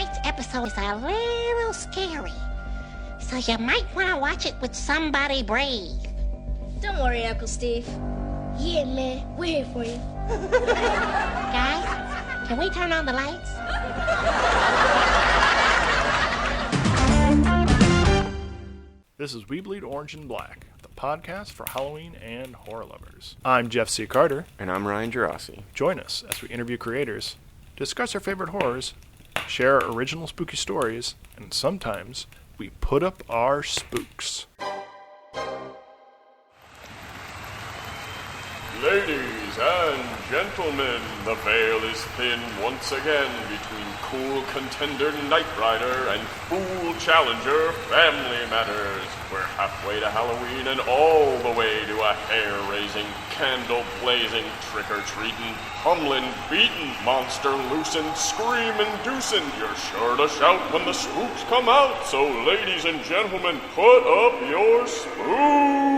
tonight's episode is a little scary, so you might want to watch it with somebody brave. Don't worry, Uncle Steve. Yeah, man, we're here for you. Guys, can we turn on the lights? This is We Bleed Orange and Black, the podcast for Halloween and horror lovers. I'm Jeff C. Carter. And I'm Ryan Gerasi. Join us as we interview creators, discuss our favorite horrors, share our original spooky stories, and sometimes we put up our spooks. Ladies and gentlemen, the veil is thin once again between cool contender Knight Rider and fool challenger Family Matters. We're halfway to Halloween and all the way to a hair-raising, candle-blazing, trick-or-treating, humlin'-beaten, monster-loosing, scream-inducing. You're sure to shout when the spooks come out, so ladies and gentlemen, put up your spooks!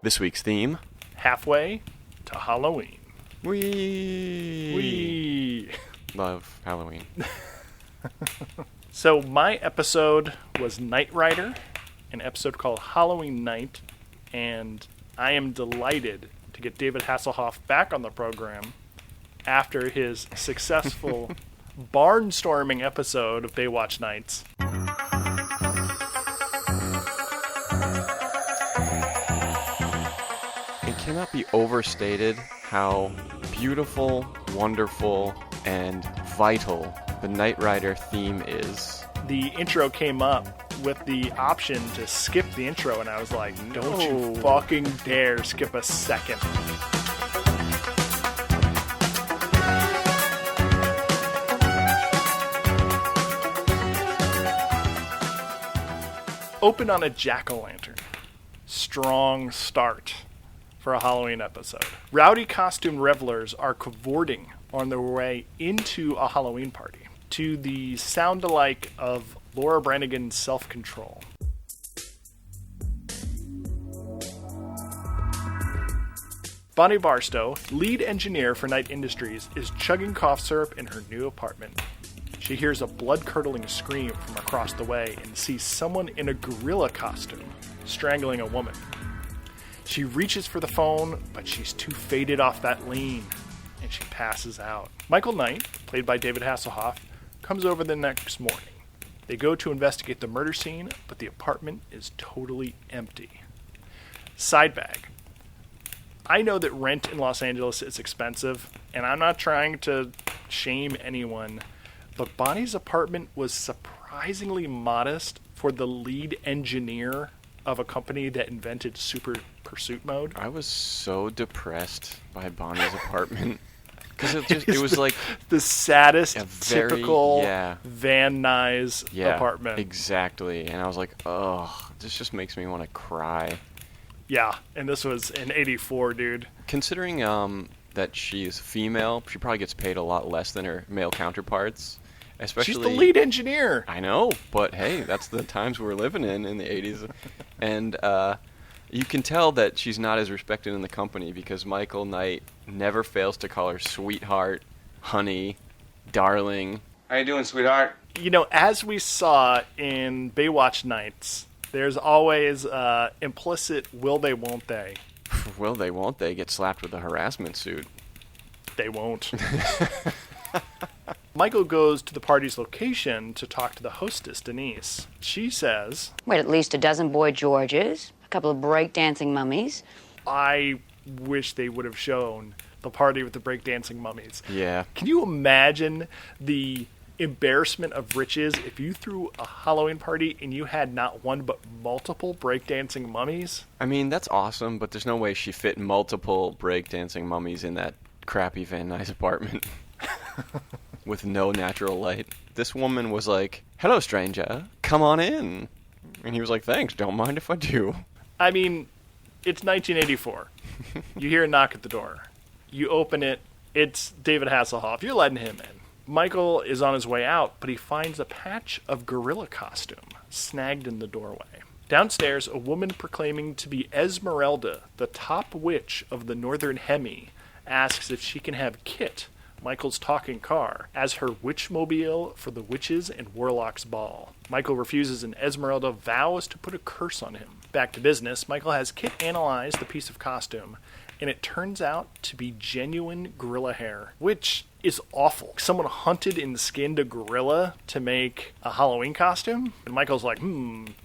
This week's theme: Halfway to Halloween. We love Halloween. So my episode was Knight Rider, an episode called Halloween Night, and I am delighted to get David Hasselhoff back on the program after his successful barnstorming episode of Baywatch Nights. It cannot be overstated how beautiful, wonderful, and vital the Knight Rider theme is. The intro came up with the option to skip the intro, and I was like, don't you fucking dare skip a second. Open on a jack-o'-lantern. Strong start for a Halloween episode. Rowdy costumed revelers are cavorting on their way into a Halloween party to the sound-alike of Laura Branigan's Self-Control. Bonnie Barstow, lead engineer for Knight Industries, is chugging cough syrup in her new apartment. She hears a blood-curdling scream from across the way and sees someone in a gorilla costume strangling a woman. She reaches for the phone, but she's too faded off that lean, and she passes out. Michael Knight, played by David Hasselhoff, comes over the next morning. They go to investigate the murder scene, but the apartment is totally empty. Side bag. I know that rent in Los Angeles is expensive, and I'm not trying to shame anyone, but Bonnie's apartment was surprisingly modest for the lead engineer of a company that invented super pursuit mode. I was so depressed by Bonnie's apartment because it was like the saddest very, typical Van Nuys apartment. Exactly. And I was like, oh, this just makes me want to cry. Yeah, and this was in '84, dude. Considering that she's female, she probably gets paid a lot less than her male counterparts. Especially, she's the lead engineer. I know, but hey, that's the times we're living in the 80s. And you can tell that she's not as respected in the company because Michael Knight never fails to call her sweetheart, honey, darling. How you doing, sweetheart? You know, as we saw in Baywatch Nights, there's always implicit will they, won't they. Will they, won't they get slapped with a harassment suit? They won't. Michael goes to the party's location to talk to the hostess, Denise. She says, "Wait, at least a dozen Boy Georges, a couple of breakdancing mummies." I wish they would have shown the party with the breakdancing mummies. Yeah. Can you imagine the embarrassment of riches if you threw a Halloween party and you had not one but multiple breakdancing mummies? I mean, that's awesome, but there's no way she fit multiple breakdancing mummies in that crappy Van Nuys apartment. With no natural light. This woman was like, "Hello, stranger. Come on in." And he was like, "Thanks. Don't mind if I do." I mean, it's 1984. You hear a knock at the door. You open it. It's David Hasselhoff. You're letting him in. Michael is on his way out, but he finds a patch of gorilla costume snagged in the doorway. Downstairs, a woman proclaiming to be Esmeralda, the top witch of the Northern Hemi, asks if she can have Kit, Michael's talking car, as her witchmobile for the Witches and Warlocks Ball. Michael refuses and Esmeralda vows to put a curse on him. Back to business, Michael has Kit analyze the piece of costume, and it turns out to be genuine gorilla hair, which is awful. Someone hunted and skinned a gorilla to make a Halloween costume, and Michael's like,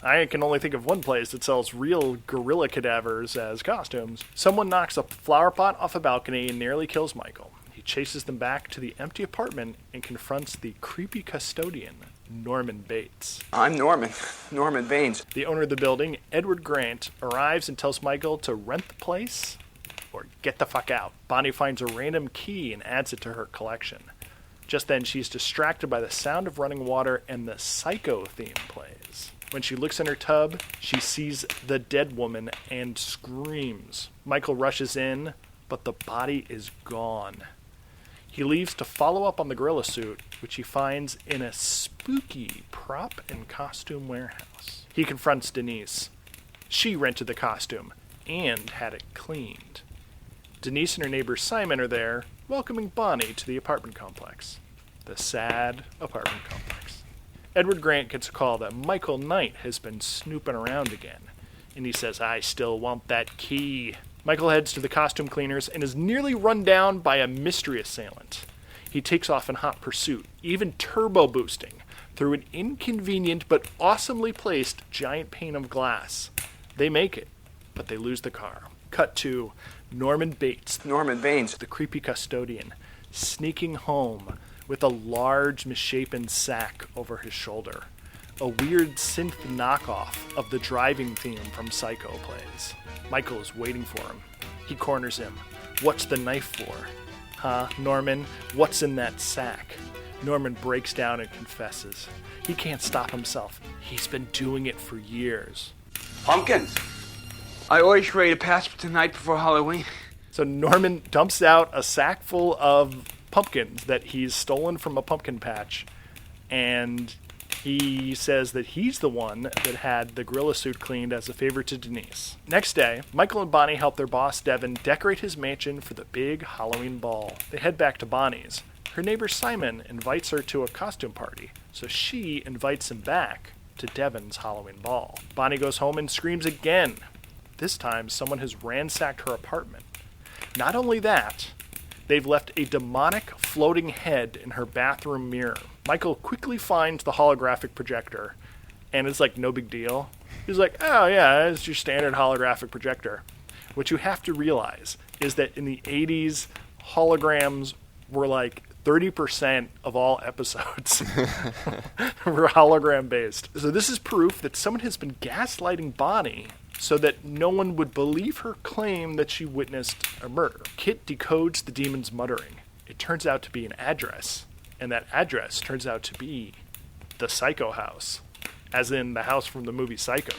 I can only think of one place that sells real gorilla cadavers as costumes. Someone knocks a flower pot off a balcony and nearly kills Michael. He chases them back to the empty apartment and confronts the creepy custodian, Norman Bates. I'm Norman Baines. The owner of the building, Edward Grant, arrives and tells Michael to rent the place or get the fuck out. Bonnie finds a random key and adds it to her collection. Just then, she's distracted by the sound of running water and the Psycho theme plays. When she looks in her tub, she sees the dead woman and screams. Michael rushes in, but the body is gone. He leaves to follow up on the gorilla suit, which he finds in a spooky prop and costume warehouse. He confronts Denise. She rented the costume and had it cleaned. Denise and her neighbor Simon are there, welcoming Bonnie to the apartment complex. The sad apartment complex. Edward Grant gets a call that Michael Knight has been snooping around again, and he says, I still want that key. Michael heads to the costume cleaners and is nearly run down by a mystery assailant. He takes off in hot pursuit, even turbo boosting, through an inconvenient but awesomely placed giant pane of glass. They make it, but they lose the car. Cut to Norman Bates, Norman Baines, the creepy custodian, sneaking home with a large misshapen sack over his shoulder. A weird synth knockoff of the driving theme from Psycho plays. Michael is waiting for him. He corners him. What's the knife for? Huh, Norman? What's in that sack? Norman breaks down and confesses. He can't stop himself. He's been doing it for years. Pumpkins. I always ready to pass for tonight before Halloween. So Norman dumps out a sack full of pumpkins that he's stolen from a pumpkin patch, and he says that he's the one that had the gorilla suit cleaned as a favor to Denise. Next day, Michael and Bonnie help their boss Devin decorate his mansion for the big Halloween ball. They head back to Bonnie's. Her neighbor Simon invites her to a costume party, so she invites him back to Devin's Halloween ball. Bonnie goes home and screams again. This time, someone has ransacked her apartment. Not only that, they've left a demonic floating head in her bathroom mirror. Michael quickly finds the holographic projector, and it's like no big deal. He's like, oh yeah, it's your standard holographic projector. What you have to realize is that in the 80s, holograms were like 30% of all episodes were hologram based. So this is proof that someone has been gaslighting Bonnie so that no one would believe her claim that she witnessed a murder. Kit decodes the demon's muttering. It turns out to be an address, and that address turns out to be the Psycho house, as in the house from the movie Psycho.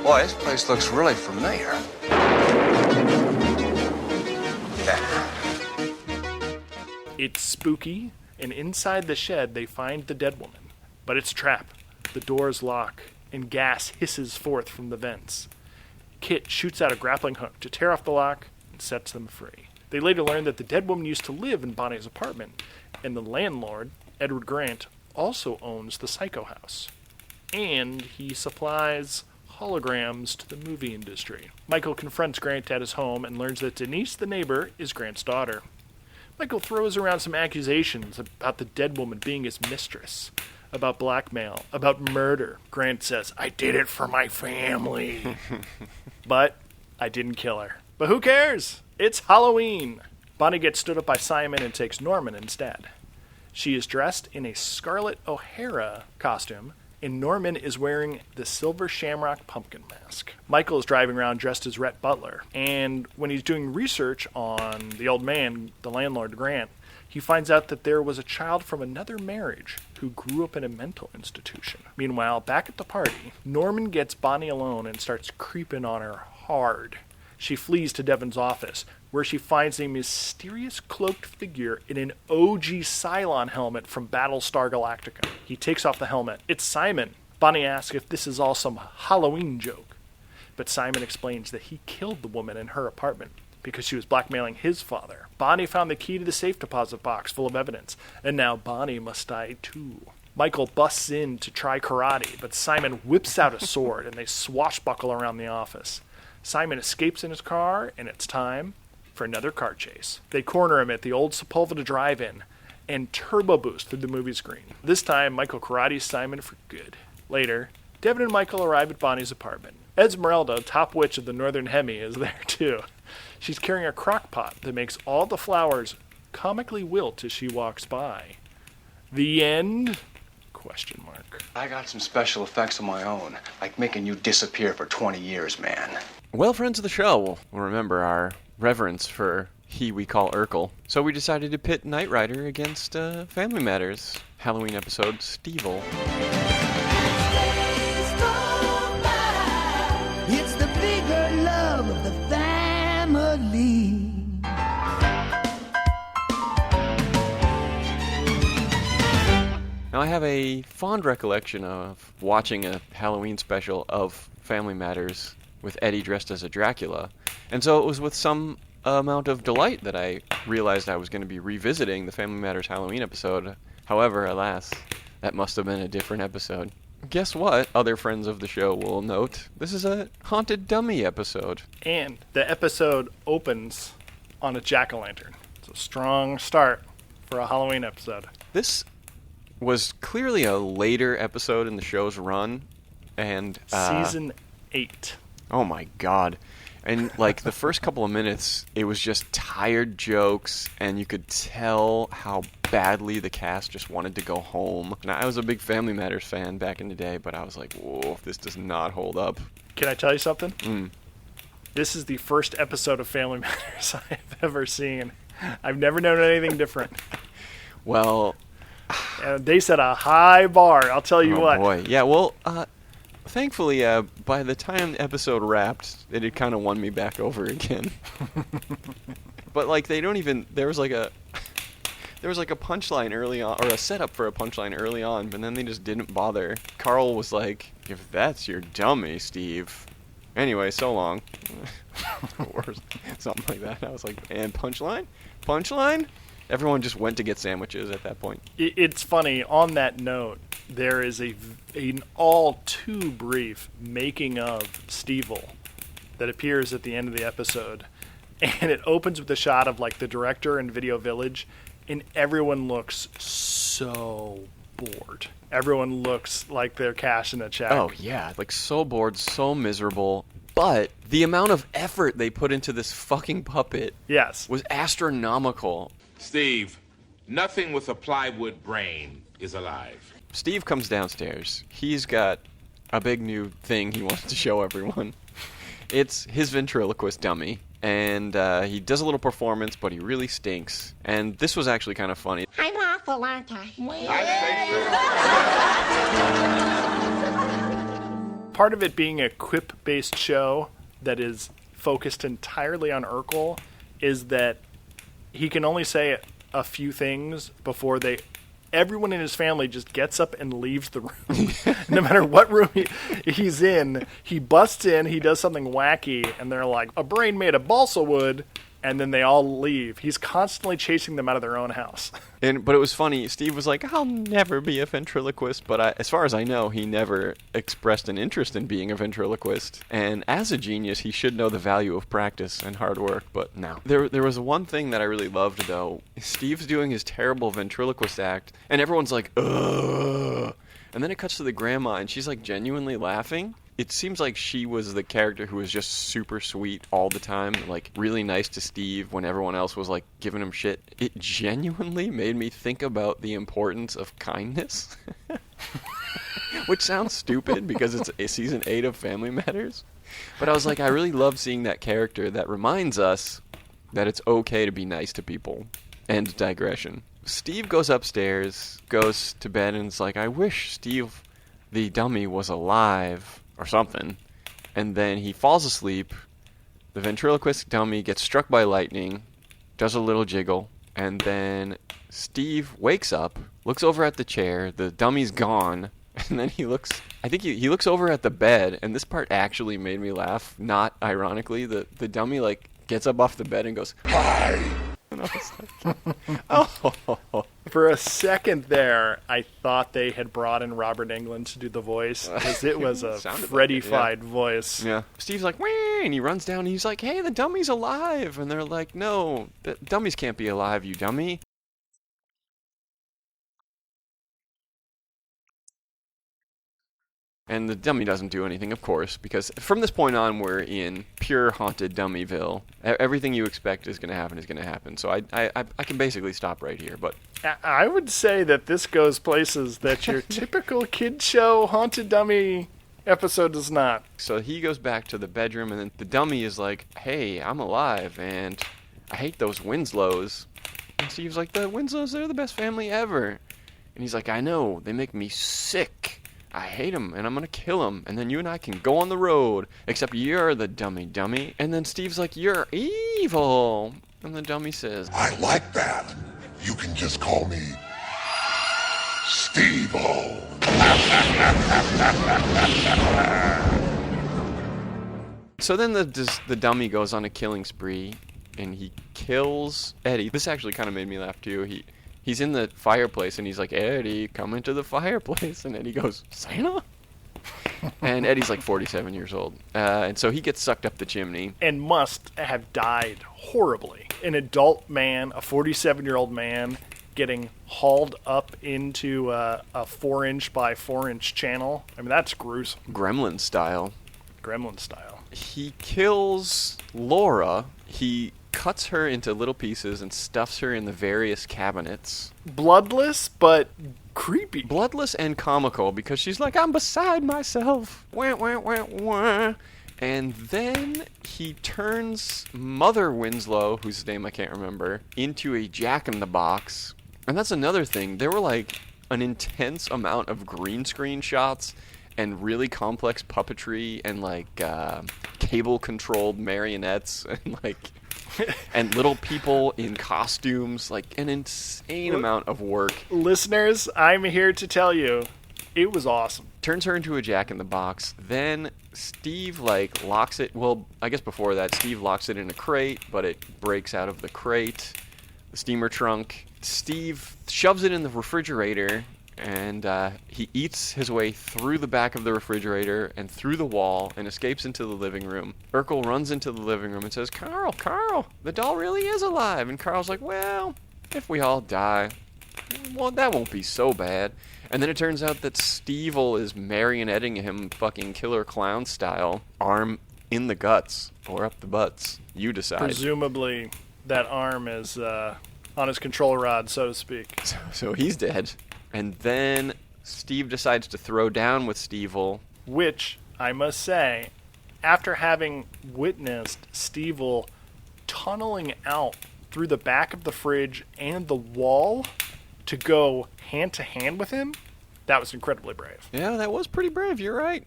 Boy, this place looks really familiar. It's spooky, and inside the shed they find the dead woman. But it's a trap. The doors lock, and gas hisses forth from the vents. Kit shoots out a grappling hook to tear off the lock and sets them free. They later learn that the dead woman used to live in Bonnie's apartment, and the landlord, Edward Grant, also owns the Psycho house. And he supplies holograms to the movie industry. Michael confronts Grant at his home and learns that Denise, the neighbor, is Grant's daughter. Michael throws around some accusations about the dead woman being his mistress, about blackmail, about murder. Grant says, I did it for my family. But I didn't kill her. But who cares? It's Halloween. Bonnie gets stood up by Simon and takes Norman instead. She is dressed in a Scarlett O'Hara costume, and Norman is wearing the silver shamrock pumpkin mask. Michael is driving around dressed as Rhett Butler, and when he's doing research on the old man, the landlord Grant, he finds out that there was a child from another marriage who grew up in a mental institution. Meanwhile, back at the party, Norman gets Bonnie alone and starts creeping on her hard. She flees to Devin's office, where she finds a mysterious cloaked figure in an OG Cylon helmet from Battlestar Galactica. He takes off the helmet. It's Simon, Bonnie asks if this is all some Halloween joke, but Simon explains that he killed the woman in her apartment because she was blackmailing his father. Bonnie found the key to the safe deposit box full of evidence, and now Bonnie must die too. Michael busts in to try karate, but Simon whips out a sword, and they swashbuckle around the office. Simon escapes in his car, and it's time for another car chase. They corner him at the old Sepulveda drive-in and turbo boost through the movie screen. This time, Michael karates Simon for good. Later, Devin and Michael arrive at Bonnie's apartment. Esmeralda, top witch of the Northern Hemi, is there too. She's carrying a crock pot that makes all the flowers comically wilt as she walks by. The end? ? I got some special effects of my own, like making you disappear for 20 years, man. Well, friends of the show will remember our reverence for he we call Urkel. So we decided to pit Knight Rider against Family Matters Halloween episode Stevel. It's the bigger love of the family. Now, I have a fond recollection of watching a Halloween special of Family Matters with Eddie dressed as a Dracula, and so it was with some amount of delight that I realized I was going to be revisiting the Family Matters Halloween episode. However, alas, that must have been a different episode. Guess what? Other friends of the show will note this is a Haunted Dummy episode. And the episode opens on a jack-o'-lantern. It's a strong start for a Halloween episode. This was clearly a later episode in the show's run, and Season 8. Oh my god. And like the first couple of minutes, it was just tired jokes, and you could tell how badly the cast just wanted to go home. And I was a big Family Matters fan back in the day, but I was like, whoa, this does not hold up. Can I tell you something? This is the first episode of Family Matters I've ever seen. I've never known anything different. Well, they set a high bar, I'll tell you what. Oh boy. Yeah, well, thankfully, by the time the episode wrapped, it had kind of won me back over again. But like, they don't even. There was like a punchline early on, or a setup for a punchline early on, but then they just didn't bother. Carl was like, "If that's your dummy, Steve." Anyway, so long. Or something like that. I was like, "And punchline? Punchline?" Everyone just went to get sandwiches at that point. It's funny, on that note, there is an all too brief making of Stevel that appears at the end of the episode. And it opens with a shot of like the director and Video Village, and everyone looks so bored. Everyone looks like they're cashing a check. Oh, yeah. Like, so bored, so miserable. But the amount of effort they put into this fucking puppet was astronomical. Steve, nothing with a plywood brain is alive. Steve comes downstairs. He's got a big new thing he wants to show everyone. It's his ventriloquist dummy. And he does a little performance, but he really stinks. And this was actually kind of funny. I'm awful, aren't I? Part of it being a quip-based show that is focused entirely on Urkel is that he can only say a few things before everyone in his family just gets up and leaves the room. No matter what room he's in, he busts in, he does something wacky, and they're like, a brain made of balsa wood, and then they all leave. He's constantly chasing them out of their own house. But it was funny. Steve was like, I'll never be a ventriloquist. But as far as I know, he never expressed an interest in being a ventriloquist. And as a genius, he should know the value of practice and hard work. But no. There was one thing that I really loved, though. Steve's doing his terrible ventriloquist act, and everyone's like, ugh. And then it cuts to the grandma, and she's like genuinely laughing. It seems like she was the character who was just super sweet all the time, like really nice to Steve when everyone else was like giving him shit. It genuinely made me think about the importance of kindness. Which sounds stupid because it's season 8 of Family Matters. But I was like, I really love seeing that character that reminds us that it's okay to be nice to people. End digression. Steve goes upstairs, goes to bed, and is like, I wish Steve the dummy was alive. Or something. And then he falls asleep. The ventriloquist dummy gets struck by lightning, does a little jiggle, and then Steve wakes up, looks over at the chair, the dummy's gone, And then he looks over at the bed, and this part actually made me laugh, not ironically. The dummy, like, gets up off the bed and goes, "Hi!" And I was like, oh. For a second there, I thought they had brought in Robert Englund to do the voice, because it was a Freddy-fied voice. Yeah. Steve's like, "Wah!" And he runs down, and he's like, "Hey, the dummy's alive!" And they're like, "No, the dummies can't be alive, you dummy." And the dummy doesn't do anything, of course, because from this point on, we're in pure haunted Dummyville. Everything you expect is going to happen. So I can basically stop right here. But I would say that this goes places that your typical kid show haunted dummy episode does not. So he goes back to the bedroom, and then the dummy is like, "Hey, I'm alive, and I hate those Winslows." And Steve's like, "The Winslows, they're the best family ever." And he's like, "I know, they make me sick. I hate him, and I'm going to kill him, and then you and I can go on the road, except you're the dummy. And then Steve's like, "You're evil." And the dummy says, "I like that. You can just call me Steve-O." So then the dummy goes on a killing spree, and he kills Eddie. This actually kind of made me laugh, too. He's in the fireplace, and he's like, "Eddie, come into the fireplace." And Eddie goes, "Santa?" And Eddie's like 47 years old. And so he gets sucked up the chimney. And must have died horribly. An adult man, a 47-year-old man, getting hauled up into a 4-inch by 4-inch channel. I mean, that's gruesome. Gremlin style. He kills Laura. He cuts her into little pieces and stuffs her in the various cabinets. Bloodless, but creepy. Bloodless and comical, because she's like, "I'm beside myself." Wah, wah, wah, wah. And then he turns Mother Winslow, whose name I can't remember, into a jack-in-the-box. And that's another thing. There were like an intense amount of green screen shots and really complex puppetry and like cable-controlled marionettes and like and little people in costumes, like an insane amount of work. Listeners, I'm here to tell you, it was awesome. Turns her into a jack-in-the-box. Then Steve, like, locks it. Well, I guess before that, Steve locks it in a crate, but it breaks out of the crate, the steamer trunk. Steve shoves it in the refrigerator, and he eats his way through the back of the refrigerator and through the wall and escapes into the living room. Urkel runs into the living room and says, Carl, the doll really is alive." And Carl's like, "Well, if we all die, well, that won't be so bad." And then it turns out that Steve-O is marionetting him fucking killer clown style, arm in the guts or up the butts. You decide. Presumably that arm is on his control rod, so to speak. So he's dead. And then Steve decides to throw down with Steve-O. Which, I must say, after having witnessed Steve-O tunneling out through the back of the fridge and the wall to go hand-to-hand with him, that was incredibly brave. Yeah, that was pretty brave, you're right.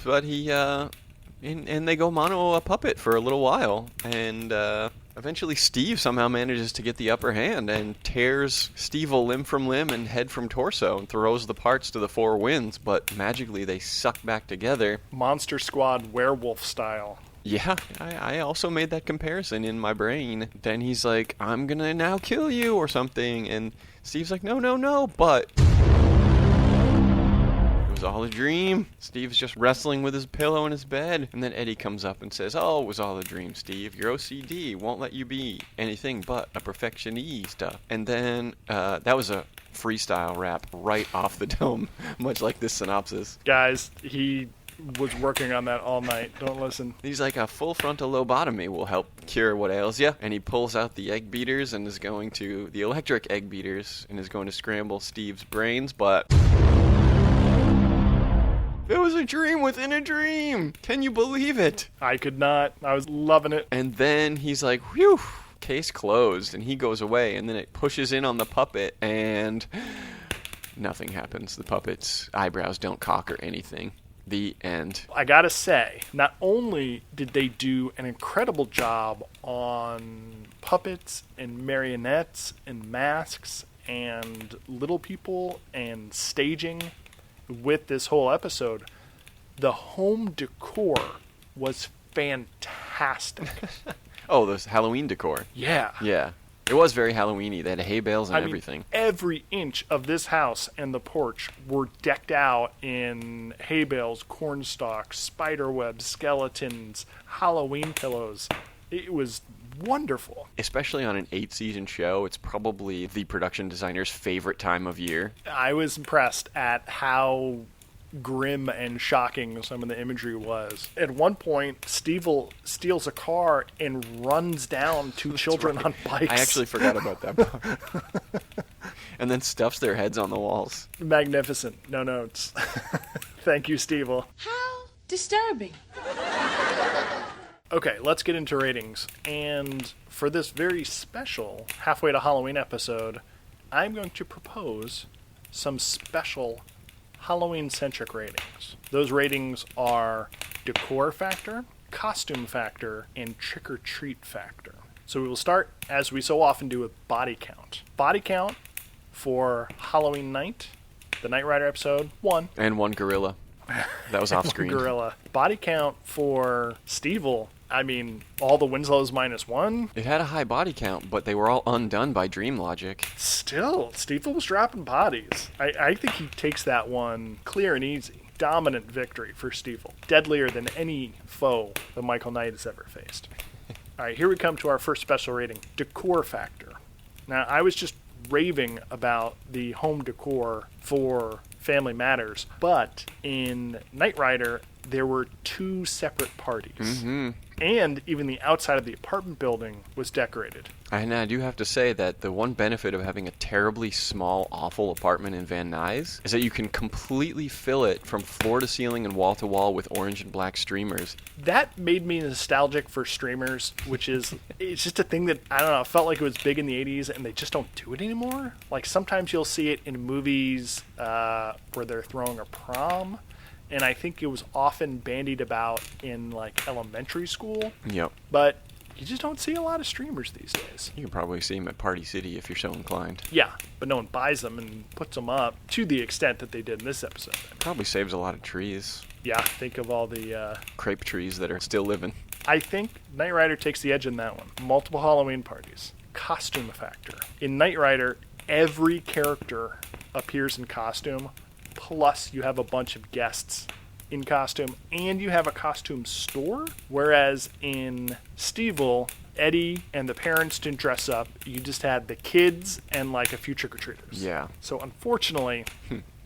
But he, and they go mono a puppet for a little while, and eventually Steve somehow manages to get the upper hand and tears Steve-O limb from limb and head from torso and throws the parts to the four winds, but magically they suck back together. Monster Squad werewolf style. Yeah, I also made that comparison in my brain. Then he's like, "I'm gonna now kill you," or something, and Steve's like, no, but it was all a dream. Steve's just wrestling with his pillow in his bed, and then Eddie comes up and says, "Oh, it was all a dream, Steve. Your OCD won't let you be anything but a perfectionista." And then that was a freestyle rap right off the dome, much like this synopsis. Guys, he was working on that all night. Don't listen. He's like, "A full frontal lobotomy will help cure what ails you." And he pulls out the egg beaters and is going to, the electric egg beaters, and is going to scramble Steve's brains, but it was a dream within a dream. Can you believe it? I could not. I was loving it. And then he's like, "Whew, case closed," and he goes away, and then it pushes in on the puppet, and nothing happens. The puppet's eyebrows don't cock or anything. The end. I gotta say, not only did they do an incredible job on puppets and marionettes and masks and little people and staging, it with this whole episode, the home decor was fantastic. Oh, those Halloween decor. Yeah. Yeah. It was very Halloween-y. They had hay bales and I mean, everything. every inch of this house and the porch were decked out in hay bales, corn stalks, spider webs, skeletons, Halloween pillows. It was wonderful. Especially on an 8-season show, it's probably the production designer's favorite time of year. I was impressed at how grim and shocking some of the imagery was. At one point, Steve steals a car and runs down two children on bikes. I actually forgot about that part. And then stuffs their heads on the walls. Magnificent. No notes. Thank you, Steve. How disturbing. Okay, let's get into ratings. And for this very special Halfway to Halloween episode, I'm going to propose some special Halloween-centric ratings. Those ratings are decor factor, costume factor, and trick-or-treat factor. So we will start, as we so often do, with body count. Body count for Halloween night, the Knight Rider episode, 1. And 1 gorilla. That was off screen. Gorilla. Body count for Stevel, I mean, all the Winslows -1. It had a high body count, but they were all undone by dream logic. Still, Stevel was dropping bodies. I think he takes that one clear and easy. Dominant victory for Stevel. Deadlier than any foe that Michael Knight has ever faced. All right, here we come to our first special rating, decor factor. Now, I was just raving about the home decor for Family Matters, but in Knight Rider, there were 2 separate parties. Mm-hmm. And even the outside of the apartment building was decorated. And I do have to say that the one benefit of having a terribly small, awful apartment in Van Nuys is that you can completely fill it from floor to ceiling and wall to wall with orange and black streamers. That made me nostalgic for streamers, which is, it's just a thing that, I don't know, felt like it was big in the 80s and they just don't do it anymore. Like sometimes you'll see it in movies where they're throwing a prom. And I think it was often bandied about in, like, elementary school. Yep. But you just don't see a lot of streamers these days. You can probably see them at Party City if you're so inclined. Yeah, but no one buys them and puts them up to the extent that they did in this episode. Probably saves a lot of trees. Yeah, think of all the crepe trees that are still living. I think Knight Rider takes the edge in that one. Multiple Halloween parties. Costume factor. In Knight Rider, every character appears in costume. Plus, you have a bunch of guests in costume, and you have a costume store. Whereas in Stevel, Eddie and the parents didn't dress up. You just had the kids and like a few trick-or-treaters. Yeah. So unfortunately,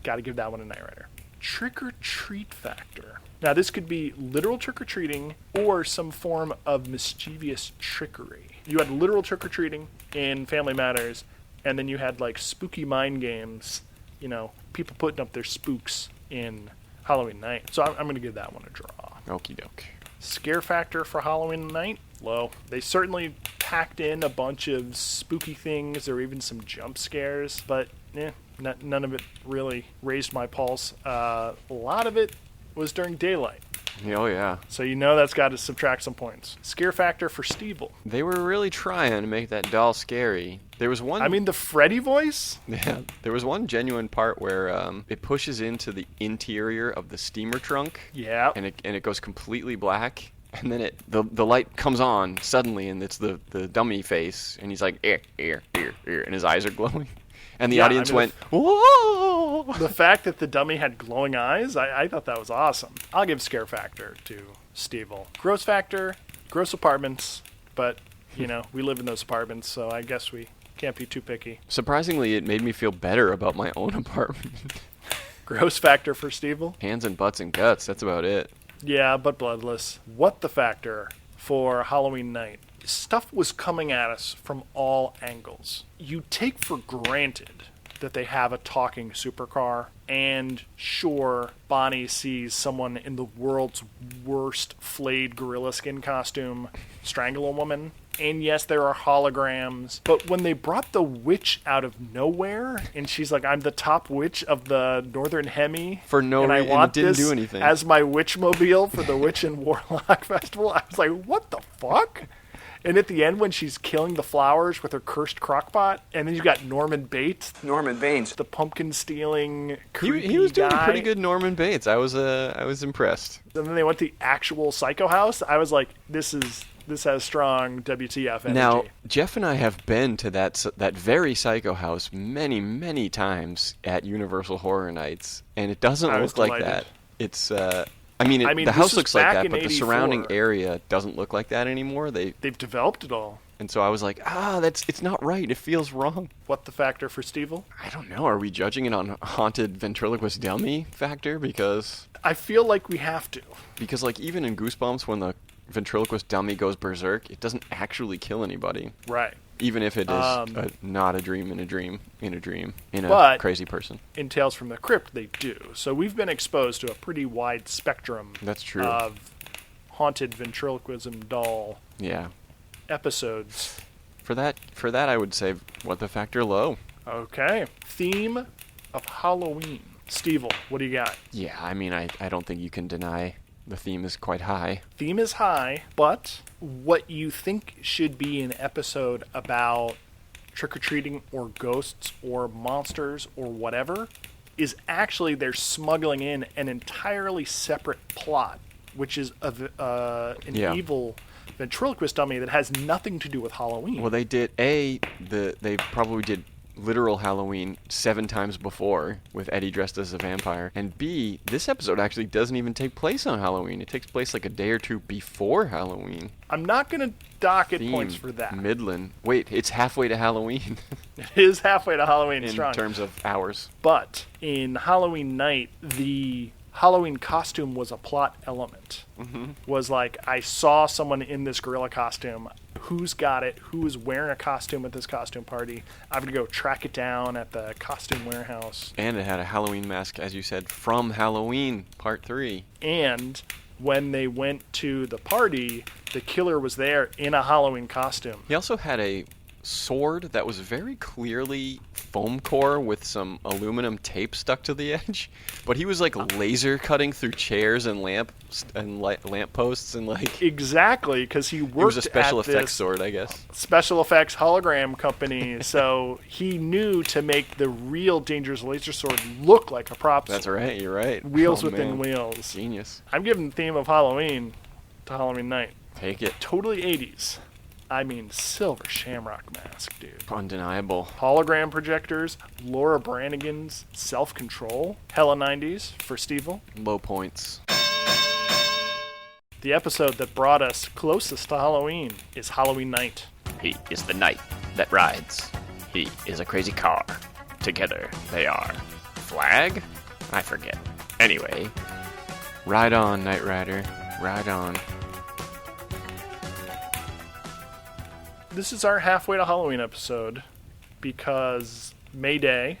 got to give that one to Knight Rider. Trick-or-treat factor. Now, this could be literal trick-or-treating or some form of mischievous trickery. You had literal trick-or-treating in Family Matters, and then you had like spooky mind games. You know, people putting up their spooks in Halloween night. So I'm going to give that one a draw. Okie doke. Scare factor for Halloween night? Low. They certainly packed in a bunch of spooky things or even some jump scares, but none of it really raised my pulse. A lot of it was during daylight. Oh, yeah. So you know that's got to subtract some points. Scare factor for Stevel. They were really trying to make that doll scary. There was one... I mean, the Freddy voice? Yeah. There was one genuine part where it pushes into the interior of the steamer trunk. Yeah. And it goes completely black. And then the light comes on suddenly, and it's the dummy face. And he's like, ear, and his eyes are glowing. And the audience went, whoa! The fact that the dummy had glowing eyes, I thought that was awesome. I'll give scare factor to Stevel. Gross factor, gross apartments, but, you know, we live in those apartments, so I guess we can't be too picky. Surprisingly, it made me feel better about my own apartment. Gross factor for Stevel? Hands and butts and guts, that's about it. Yeah, but bloodless. What the factor for Halloween night? Stuff was coming at us from all angles. You take for granted that they have a talking supercar, and sure, Bonnie sees someone in the world's worst flayed gorilla skin costume strangle a woman. And yes, there are holograms, but when they brought the witch out of nowhere, and she's like, I'm the top witch of the Northern Hemi, for no reason, and I want it didn't this do anything. As my witch mobile for the Witch and Warlock Festival, I was like, what the fuck? And at the end, when she's killing the flowers with her cursed crockpot, and then you've got Norman Bates. Norman Baines. The pumpkin-stealing, creepy He was doing guy. pretty good Norman Bates. I was impressed. And then they went to the actual Psycho House. I was like, this has strong WTF energy. Now, Jeff and I have been to that very Psycho House many, many times at Universal Horror Nights, and it doesn't look like that. It's, the house looks like that, but the surrounding area doesn't look like that anymore. They've developed it all. And so I was like, it's not right. It feels wrong. What the factor for Stevel? I don't know. Are we judging it on haunted ventriloquist dummy factor? Because I feel like we have to. Because like even in Goosebumps, when the ventriloquist dummy goes berserk, it doesn't actually kill anybody. Right. Even if it is not a dream in a dream in a dream in a crazy person. In Tales from the Crypt, they do. So we've been exposed to a pretty wide spectrum. That's true. Of haunted ventriloquism doll. Yeah. Episodes. For that, I would say what the factor low. Okay. Theme of Halloween. Stevel, what do you got? Yeah, I mean, I don't think you can deny the theme is quite high. Theme is high, but what you think should be an episode about trick-or-treating or ghosts or monsters or whatever is actually they're smuggling in an entirely separate plot, which is an evil ventriloquist dummy that has nothing to do with Halloween. Well, they did they probably did literal Halloween 7 times before with Eddie dressed as a vampire, and B, this episode actually doesn't even take place on Halloween. It takes place like a day or two before Halloween. I'm not going to dock it points for that. Midland. Wait, it's halfway to Halloween. It is halfway to Halloween in strong. terms of hours. But in Halloween Night, the Halloween costume was a plot element. Mm-hmm. Was like, I saw someone in this gorilla costume. Who's got it? Who is wearing a costume at this costume party? I'm going to go track it down at the costume warehouse. And it had a Halloween mask, as you said, from Halloween Part 3. And when they went to the party, the killer was there in a Halloween costume. He also had a sword that was very clearly foam core with some aluminum tape stuck to the edge, but he was like laser cutting through chairs and lamp posts and like exactly because he worked. It was a special effects sword, I guess. Special effects hologram company, so he knew to make the real dangerous laser sword look like a prop. That's right. You're right. Wheels within wheels. Genius. I'm giving the theme of Halloween to Halloween Night. Take it. Totally 80s. I mean, silver shamrock mask, dude. Undeniable. Hologram projectors, Laura Branigan's self-control. Hella 90s for Stevel. Low points. The episode that brought us closest to Halloween is Halloween Night. He is the knight that rides. He is a crazy car. Together they are. Flag? I forget. Anyway. Ride on, Knight Rider. Ride on. This is our halfway to Halloween episode because May Day,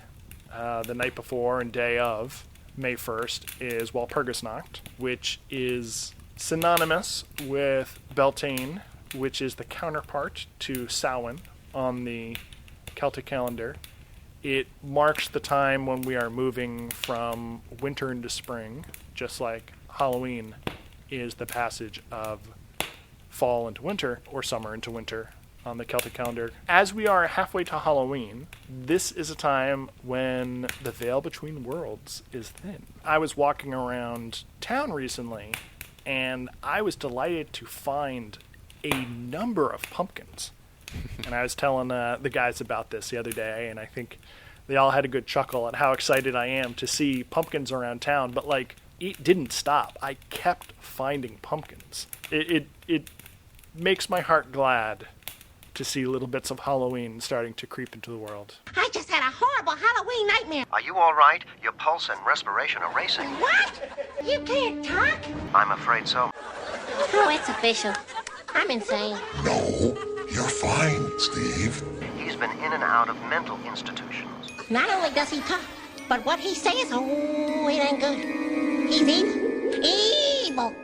the night before and day of May 1st, is Walpurgisnacht, which is synonymous with Beltane, which is the counterpart to Samhain on the Celtic calendar. It marks the time when we are moving from winter into spring, just like Halloween is the passage of fall into winter or summer into winter on the Celtic calendar. As we are halfway to Halloween, this is a time when the veil between worlds is thin. I was walking around town recently, and I was delighted to find a number of pumpkins. And I was telling the guys about this the other day, and I think they all had a good chuckle at how excited I am to see pumpkins around town. But, like, it didn't stop. I kept finding pumpkins. It makes my heart glad to see little bits of Halloween starting to creep into the world. I just had a horrible Halloween nightmare. Are you all right? Your pulse and respiration are racing. What? You can't talk? I'm afraid so. Oh, it's official. I'm insane. No, you're fine, Steve. He's been in and out of mental institutions. Not only does he talk, but what he says, oh, it ain't good. He's evil. Evil.